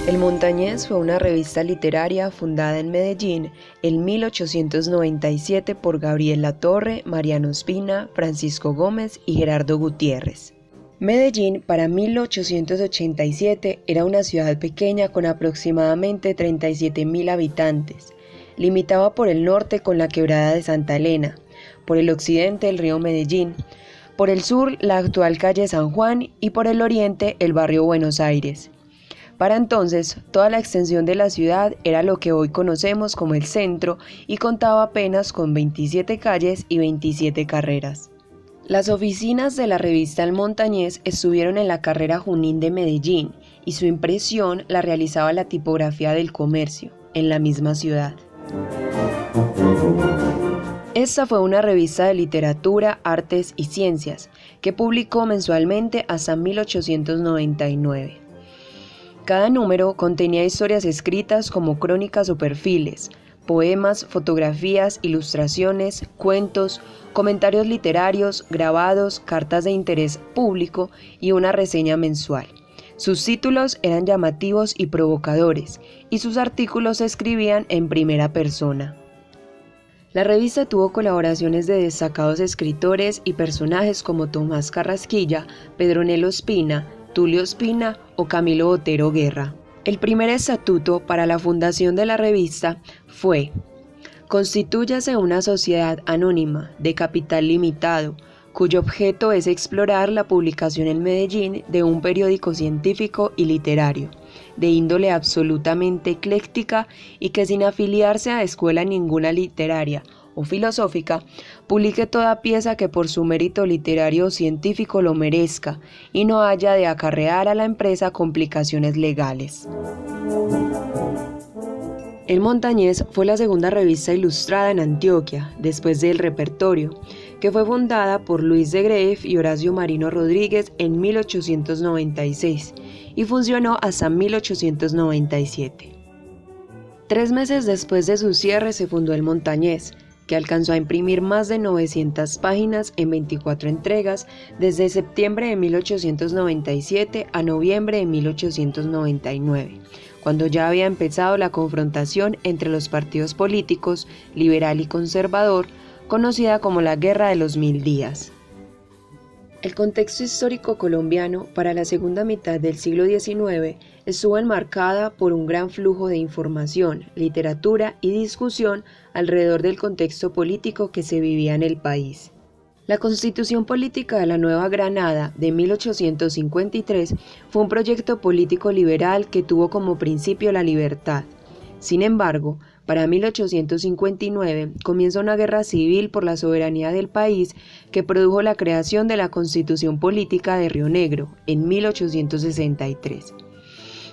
El Montañés fue una revista literaria fundada en Medellín en 1897 por Gabriel Latorre, Mariano Ospina, Francisco Gómez y Gerardo Gutiérrez. Medellín para 1887 era una ciudad pequeña con aproximadamente 37.000 habitantes. Limitaba por el norte con la quebrada de Santa Elena, por el occidente el río Medellín, por el sur la actual calle San Juan y por el oriente el barrio Buenos Aires. Para entonces, toda la extensión de la ciudad era lo que hoy conocemos como el centro y contaba apenas con 27 calles y 27 carreras. Las oficinas de la revista El Montañés estuvieron en la carrera Junín de Medellín y su impresión la realizaba la tipografía del comercio, en la misma ciudad. Esta fue una revista de literatura, artes y ciencias que publicó mensualmente hasta 1899. Cada número contenía historias escritas como crónicas o perfiles, poemas, fotografías, ilustraciones, cuentos, comentarios literarios, grabados, cartas de interés público y una reseña mensual. Sus títulos eran llamativos y provocadores, y sus artículos se escribían en primera persona. La revista tuvo colaboraciones de destacados escritores y personajes como Tomás Carrasquilla, Pedronel Ospina, Tulio Ospina o Camilo Otero Guerra. El primer estatuto para la fundación de la revista fue: constitúyase una sociedad anónima de capital limitado, cuyo objeto es explorar la publicación en Medellín de un periódico científico y literario, de índole absolutamente ecléctica y que sin afiliarse a escuela ninguna literaria o filosófica, publique toda pieza que por su mérito literario o científico lo merezca y no haya de acarrear a la empresa complicaciones legales. El Montañés fue la segunda revista ilustrada en Antioquia, después del Repertorio, que fue fundada por Luis de Greff y Horacio Marino Rodríguez en 1896 y funcionó hasta 1897. 3 meses después de su cierre se fundó El Montañés, que alcanzó a imprimir más de 900 páginas en 24 entregas desde septiembre de 1897 a noviembre de 1899, cuando ya había empezado la confrontación entre los partidos políticos liberal y conservador, conocida como la Guerra de los 1000 días. El contexto histórico colombiano para la segunda mitad del siglo XIX estuvo enmarcada por un gran flujo de información, literatura y discusión alrededor del contexto político que se vivía en el país. La Constitución Política de la Nueva Granada de 1853 fue un proyecto político liberal que tuvo como principio la libertad. Sin embargo, para 1859 comienza una guerra civil por la soberanía del país que produjo la creación de la Constitución Política de Río Negro en 1863,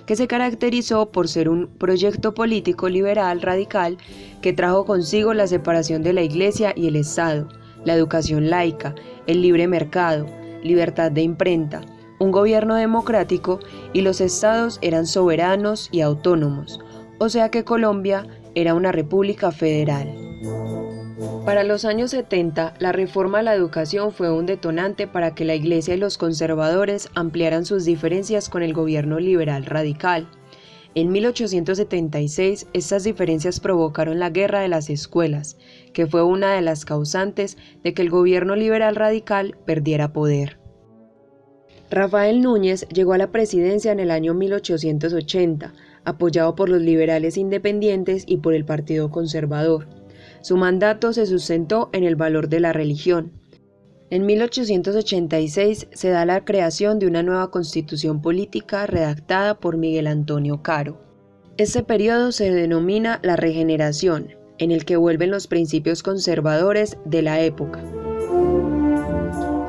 que se caracterizó por ser un proyecto político liberal radical que trajo consigo la separación de la Iglesia y el Estado, la educación laica, el libre mercado, libertad de imprenta, un gobierno democrático y los estados eran soberanos y autónomos, o sea que Colombia era una república federal. Para los años 70, la reforma a la educación fue un detonante para que la Iglesia y los conservadores ampliaran sus diferencias con el gobierno liberal radical. En 1876, estas diferencias provocaron la Guerra de las Escuelas, que fue una de las causantes de que el gobierno liberal radical perdiera poder. Rafael Núñez llegó a la presidencia en el año 1880, apoyado por los liberales independientes y por el Partido Conservador. Su mandato se sustentó en el valor de la religión. En 1886 se da la creación de una nueva constitución política redactada por Miguel Antonio Caro. Este periodo se denomina la Regeneración, en el que vuelven los principios conservadores de la época.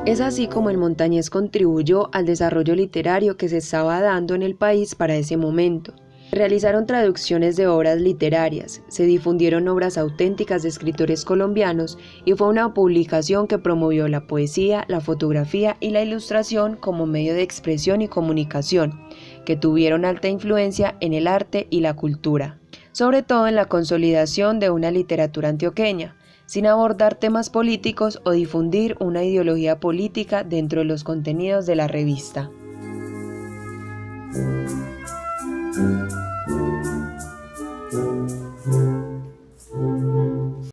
Es así como el Montañés contribuyó al desarrollo literario que se estaba dando en el país para ese momento. Realizaron traducciones de obras literarias, se difundieron obras auténticas de escritores colombianos y fue una publicación que promovió la poesía, la fotografía y la ilustración como medio de expresión y comunicación, que tuvieron alta influencia en el arte y la cultura, sobre todo en la consolidación de una literatura antioqueña, sin abordar temas políticos o difundir una ideología política dentro de los contenidos de la revista.